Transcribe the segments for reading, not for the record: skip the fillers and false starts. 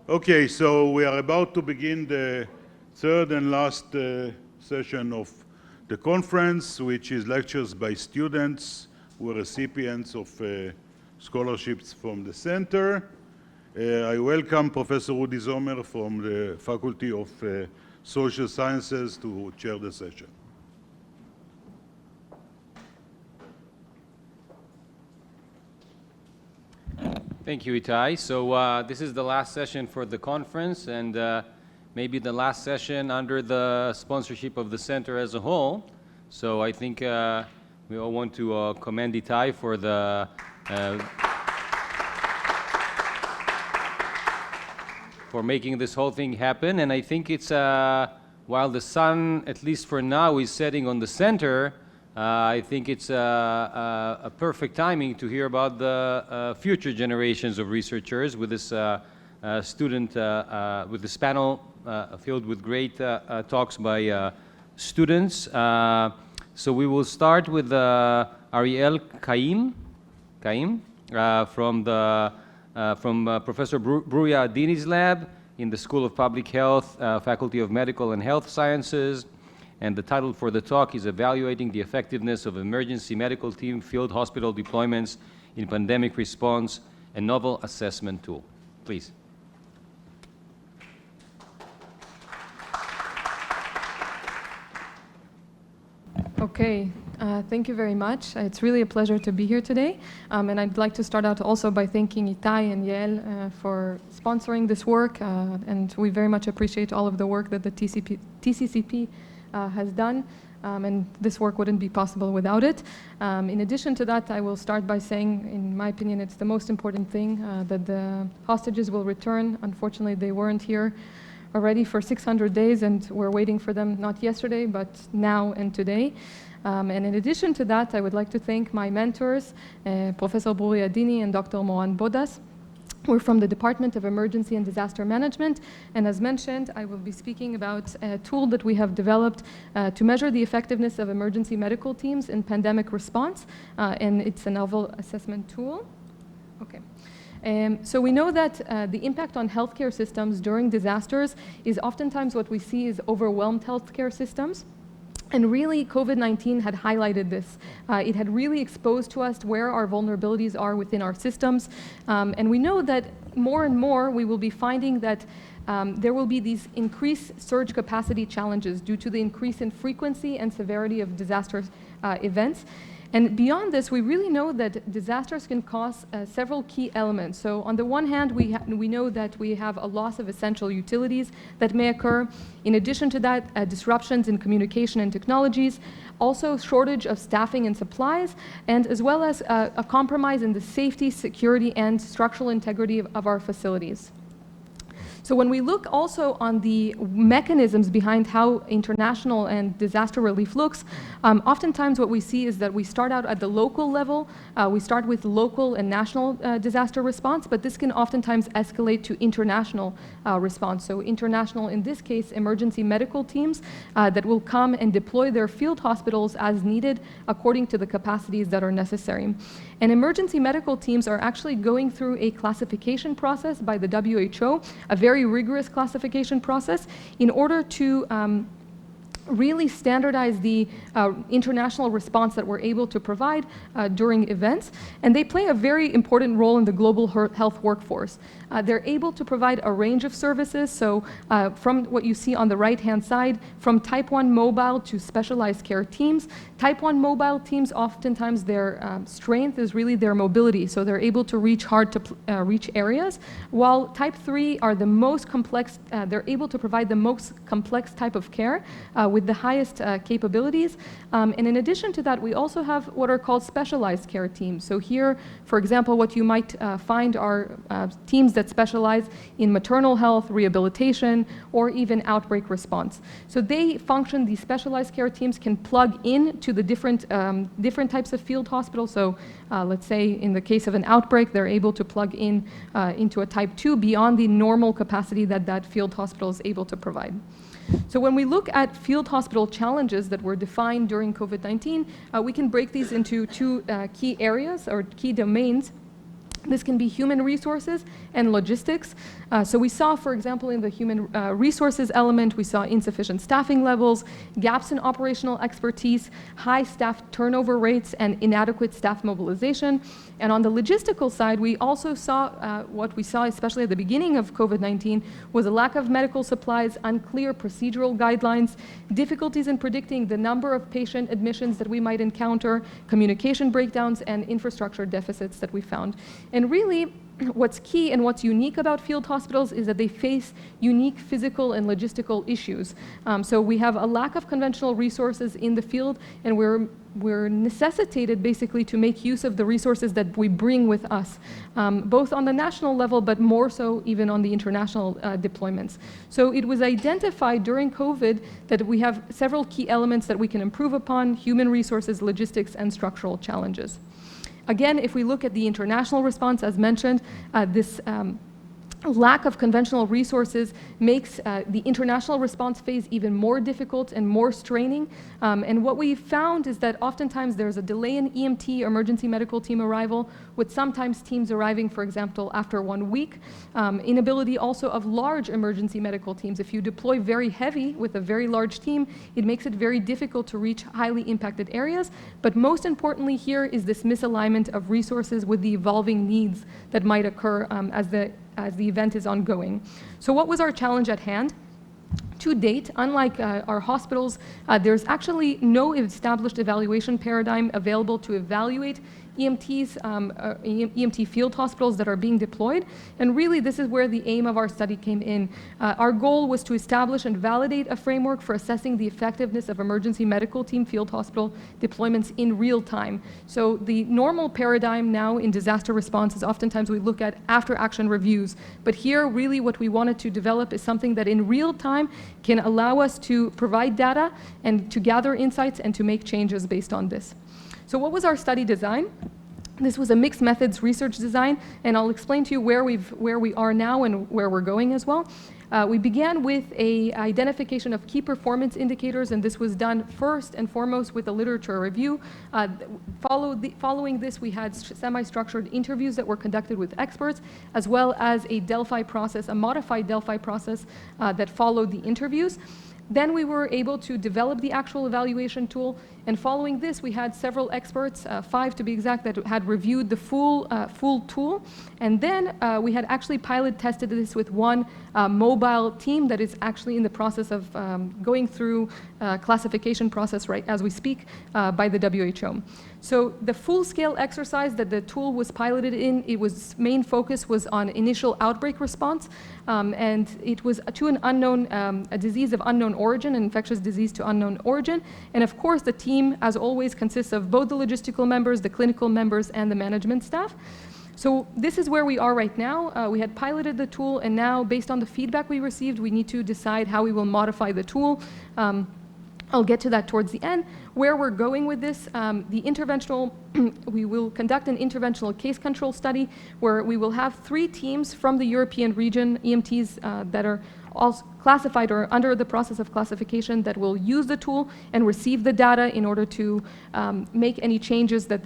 Okay, so we are about to begin the third and last session of the conference, which is lectures by students who are recipients of scholarships from the center. I welcome Professor Udi Zomer from the Faculty of Social Sciences to chair the session. Thank you, Itai. So this is the last session for the conference, and maybe the last session under the sponsorship of the center as a whole. So I think we all want to commend Itai for the for making this whole thing happen. And I think it's while the sun, at least for now, is setting on the center, I think it's a perfect timing to hear about the future generations of researchers with this with this panel filled with great talks by students. So we will start with Arielle Kaim from Professor Bruya Adini's lab in the School of Public Health, Faculty of Medical and Health Sciences. And the title for the talk is Evaluating the Effectiveness of Emergency Medical Team Field Hospital Deployments in Pandemic Response, a Novel Assessment Tool. Please. Okay, thank you very much. It's really a pleasure to be here today. And I'd like to start out also by thanking Itai and Yael for sponsoring this work. And we very much appreciate all of the work that the TCCP has done, and this work wouldn't be possible without it. In addition to that, I will start by saying, in my opinion, it's the most important thing that the hostages will return. Unfortunately, they weren't here already for 600 days, and we're waiting for them not yesterday, but now and today. And in addition to that, I would like to thank my mentors, Professor Bruya Adini and Dr. Moran Bodas. We're from the Department of Emergency and Disaster Management, and as mentioned, I will be speaking about a tool that we have developed to measure the effectiveness of emergency medical teams in pandemic response, and it's a novel assessment tool. Okay. So we know that the impact on healthcare systems during disasters is oftentimes what we see is overwhelmed healthcare systems. And really, COVID-19 had highlighted this. It had really exposed to us where our vulnerabilities are within our systems. And we know that more and more we will be finding that there will be these increased surge capacity challenges due to the increase in frequency and severity of disaster events. And beyond this, we really know that disasters can cause several key elements. So on the one hand, we know that we have a loss of essential utilities that may occur. In addition to that, disruptions in communication and technologies, also shortage of staffing and supplies, and as well as a compromise in the safety, security, and structural integrity of our facilities. So when we look also on the mechanisms behind how international and disaster relief looks, oftentimes what we see is that we start out at the local level. We start with local and national disaster response, but this can oftentimes escalate to international response. So international, in this case, emergency medical teams that will come and deploy their field hospitals as needed according to the capacities that are necessary. And emergency medical teams are actually going through a classification process by the WHO, a very rigorous classification process, in order to really standardize the international response that we're able to provide during events. And they play a very important role in the global health workforce. They're able to provide a range of services. So from what you see on the right-hand side, from type 1 mobile to specialized care teams. Type 1 mobile teams, oftentimes their strength is really their mobility. So they're able to reach hard to reach areas, while type 3 are the most complex, they're able to provide the most complex type of care with the highest capabilities. And in addition to that, we also have what are called specialized care teams. So here, for example, what you might find are teams that specialize in maternal health, rehabilitation, or even outbreak response. So they function, these specialized care teams can plug in to the different types of field hospitals. So let's say in the case of an outbreak, they're able to plug in into a type 2 beyond the normal capacity that that field hospital is able to provide. So when we look at field hospital challenges that were defined during COVID-19, we can break these into two key areas or key domains. This can be human resources and logistics. So we saw, for example, in the human resources element, we saw insufficient staffing levels, gaps in operational expertise, high staff turnover rates, and inadequate staff mobilization. And on the logistical side, we also saw what we saw, especially at the beginning of COVID-19, was a lack of medical supplies, unclear procedural guidelines, difficulties in predicting the number of patient admissions that we might encounter, communication breakdowns, and infrastructure deficits that we found. And really, what's key and what's unique about field hospitals is that they face unique physical and logistical issues. So we have a lack of conventional resources in the field, and we're necessitated basically to make use of the resources that we bring with us, both on the national level, but more so even on the international deployments. So it was identified during COVID that we have several key elements that we can improve upon: human resources, logistics, and structural challenges. Again, if we look at the international response, as mentioned, this lack of conventional resources makes the international response phase even more difficult and more straining. And what we found is that oftentimes there's a delay in EMT, emergency medical team arrival, with sometimes teams arriving, for example, after 1 week. Inability also of large emergency medical teams. If you deploy very heavy with a very large team, it makes it very difficult to reach highly impacted areas. But most importantly here is this misalignment of resources with the evolving needs that might occur as the event is ongoing. So what was our challenge at hand? To date, unlike our hospitals, there's actually no established evaluation paradigm available to evaluate EMTs, EMT field hospitals that are being deployed. And really, this is where the aim of our study came in. Our goal was to establish and validate a framework for assessing the effectiveness of emergency medical team field hospital deployments in real time. So the normal paradigm now in disaster response is oftentimes we look at after action reviews. But here, really what we wanted to develop is something that in real time can allow us to provide data and to gather insights and to make changes based on this. So what was our study design? This was a mixed methods research design, and I'll explain to you where we are now and where we're going as well. We began with an identification of key performance indicators, and this was done first and foremost with a literature review. Following this, we had semi-structured interviews that were conducted with experts, as well as a Delphi process, a modified Delphi process that followed the interviews. Then we were able to develop the actual evaluation tool, and following this, we had several experts, 5 to be exact, that had reviewed the full tool. And then we had actually pilot tested this with one mobile team that is actually in the process of going through classification process right as we speak by the WHO. So the full-scale exercise that the tool was piloted in, main focus was on initial outbreak response, and it was to an unknown, a disease of unknown origin, an infectious disease to unknown origin. And of course, the team, as always, consists of both the logistical members, the clinical members, and the management staff. So this is where we are right now. We had piloted the tool, and now, based on the feedback we received, we need to decide how we will modify the tool. I'll get to that towards the end. Where we're going with this, we will conduct an interventional case control study where we will have 3 teams from the European region, EMTs that are also classified or under the process of classification, that will use the tool and receive the data in order to make any changes that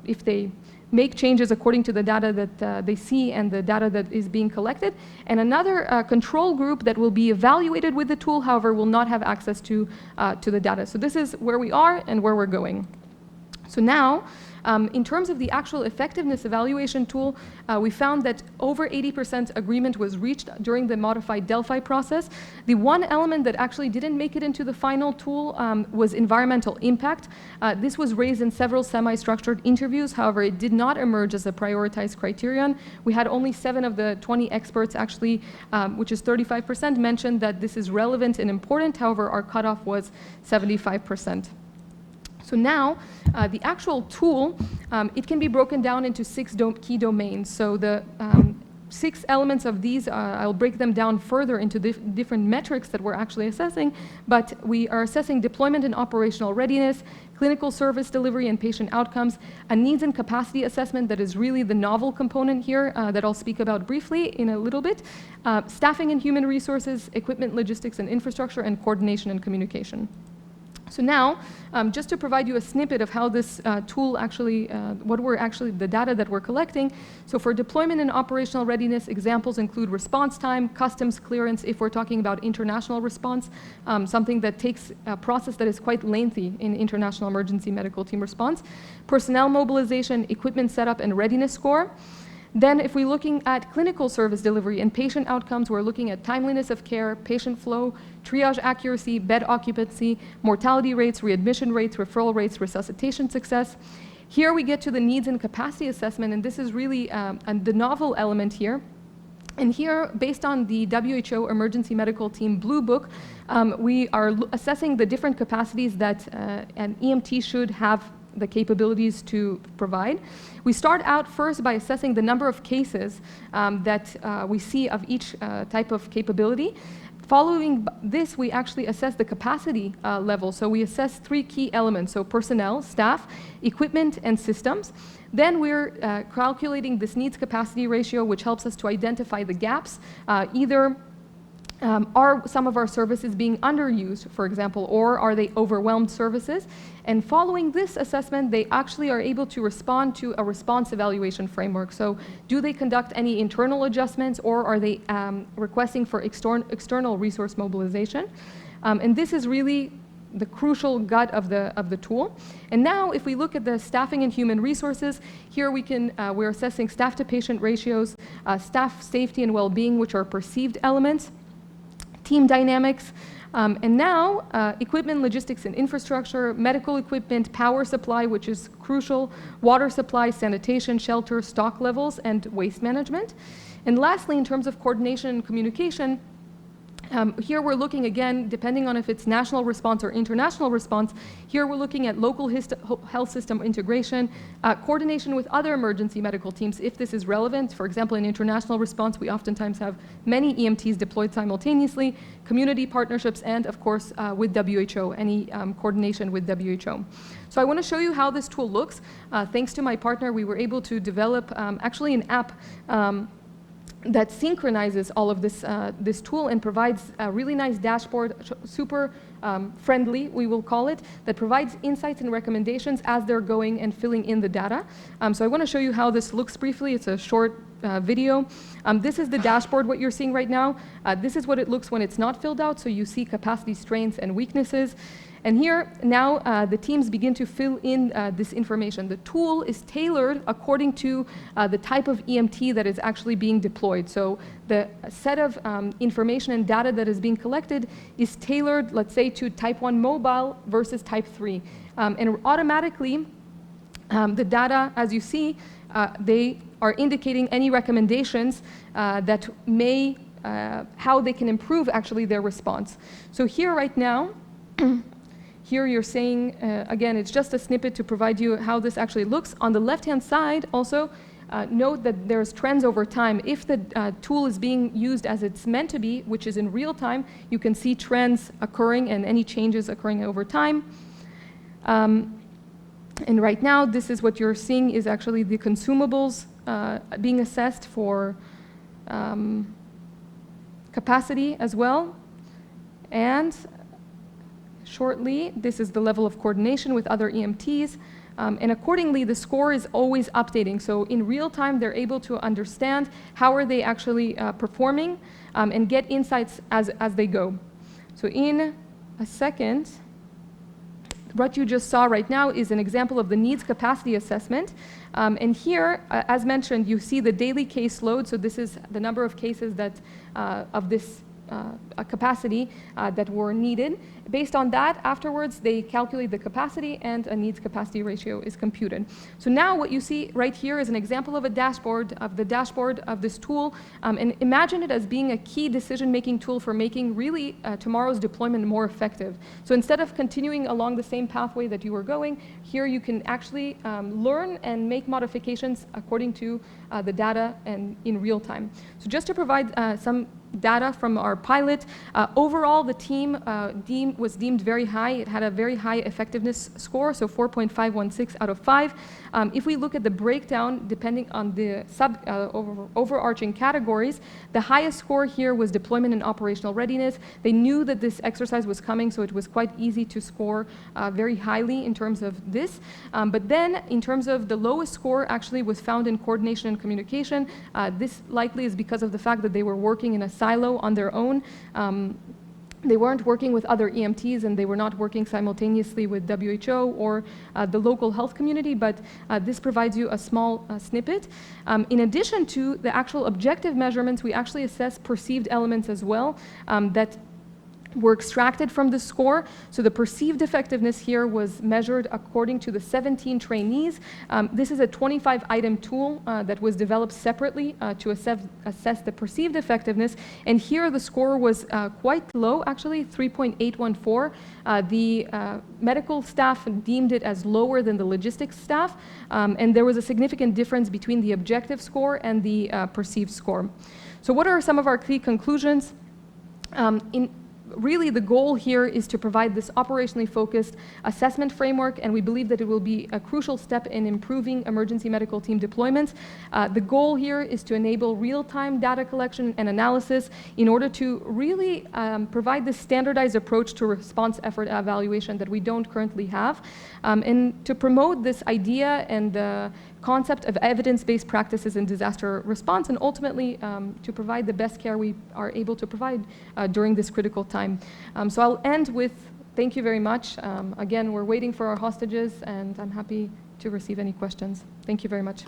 if they make changes according to the data that they see and the data that is being collected, and another control group that will be evaluated with the tool, however, will not have access to the data. So this is where we are and where we're going. So now, in terms of the actual effectiveness evaluation tool, we found that over 80% agreement was reached during the modified Delphi process. The one element that actually didn't make it into the final tool was environmental impact. This was raised in several semi-structured interviews. However, it did not emerge as a prioritized criterion. We had only 7 of the 20 experts actually, which is 35%, mentioned that this is relevant and important. However, our cutoff was 75%. So now, the actual tool, it can be broken down into 6 key domains. So the 6 elements of these, I'll break them down further into different metrics that we're actually assessing, but we are assessing deployment and operational readiness, clinical service delivery and patient outcomes, a needs and capacity assessment that is really the novel component here that I'll speak about briefly in a little bit, staffing and human resources, equipment, logistics and infrastructure, and coordination and communication. So now, just to provide you a snippet of how this tool actually, the data that we're collecting. So for deployment and operational readiness, examples include response time, customs clearance, if we're talking about international response, something that takes a process that is quite lengthy in international emergency medical team response, personnel mobilization, equipment setup, and readiness score. Then if we're looking at clinical service delivery and patient outcomes, we're looking at timeliness of care, patient flow, triage accuracy, bed occupancy, mortality rates, readmission rates, referral rates, resuscitation success. Here we get to the needs and capacity assessment, and this is really the novel element here. And here, based on the WHO Emergency Medical Team Blue Book, we are assessing the different capacities that an EMT should have the capabilities to provide. We start out first by assessing the number of cases that we see of each type of capability. Following this, we actually assess the capacity level. So we assess 3 key elements, so personnel, staff, equipment, and systems. Then we're calculating this needs capacity ratio, which helps us to identify the gaps, either are some of our services being underused, for example, or are they overwhelmed services? And following this assessment, they actually are able to respond to a response evaluation framework. So do they conduct any internal adjustments, or are they requesting for external resource mobilization? And this is really the crucial gut of the tool. And now if we look at the staffing and human resources, here we're assessing staff to patient ratios, staff safety and well-being, which are perceived elements, team dynamics, and now equipment, logistics, and infrastructure, medical equipment, power supply, which is crucial, water supply, sanitation, shelter, stock levels, and waste management. And lastly, in terms of coordination and communication, here we're looking again, depending on if it's national response or international response, here we're looking at local health system integration, coordination with other emergency medical teams if this is relevant. For example, in international response, we oftentimes have many EMTs deployed simultaneously, community partnerships, and of course with WHO, any coordination with WHO. So I want to show you how this tool looks. Thanks to my partner, we were able to develop actually an app that synchronizes all of this tool and provides a really nice dashboard, super friendly, we will call it, that provides insights and recommendations as they're going and filling in the data. So I want to show you how this looks briefly. It's a short video. This is the dashboard, what you're seeing right now. This is what it looks when it's not filled out, so you see capacity strengths and weaknesses. And here, now, the teams begin to fill in this information. The tool is tailored according to the type of EMT that is actually being deployed. So the set of information and data that is being collected is tailored, let's say, to type 1 mobile versus type 3. And automatically, the data, as you see, they are indicating any recommendations that may, how they can improve actually their response. So here right now, here you're saying, again, it's just a snippet to provide you how this actually looks. On the left-hand side, also, note that there's trends over time. If the tool is being used as it's meant to be, which is in real time, you can see trends occurring and any changes occurring over time. And right now, this is what you're seeing is actually the consumables being assessed for capacity as well. And shortly, this is the level of coordination with other EMTs, and accordingly, the score is always updating. So in real time, they're able to understand how are they actually performing and get insights as they go. So in a second, what you just saw right now is an example of the needs capacity assessment. And here, as mentioned, you see the daily caseload. So this is the number of cases that of this capacity that were needed. Based on that, afterwards, they calculate the capacity and a needs capacity ratio is computed. So now what you see right here is an example of a dashboard, of the dashboard of this tool. And imagine it as being a key decision-making tool for making really tomorrow's deployment more effective. So instead of continuing along the same pathway that you were going, here you can actually learn and make modifications according to the data and in real time. So just to provide some data from our pilot. Overall, the team was deemed very high. It had a very high effectiveness score, so 4.516 out of 5. If we look at the breakdown, depending on the overarching categories, the highest score here was deployment and operational readiness. They knew that this exercise was coming, so it was quite easy to score very highly in terms of this. But then, in terms of the lowest score, actually was found in coordination and communication. This likely is because of the fact that they were working in a silo on their own. They weren't working with other EMTs, and they were not working simultaneously with WHO or the local health community, but this provides you a small snippet. In addition to the actual objective measurements, we actually assess perceived elements as well that were extracted from the score. So the perceived effectiveness here was measured according to the 17 trainees. This is a 25-item tool that was developed separately to assess the perceived effectiveness. And here the score was quite low, actually, 3.814. The medical staff deemed it as lower than the logistics staff. And there was a significant difference between the objective score and the perceived score. So what are some of our key conclusions? Really, the goal here is to provide this operationally focused assessment framework, and we believe that it will be a crucial step in improving emergency medical team deployments. The goal here is to enable real-time data collection and analysis in order to really provide this standardized approach to response effort evaluation that we don't currently have, and to promote this idea and the concept of evidence-based practices in disaster response, and ultimately to provide the best care we are able to provide during this critical time. So I'll end with thank you very much. Again, we're waiting for our hostages, and I'm happy to receive any questions. Thank you very much.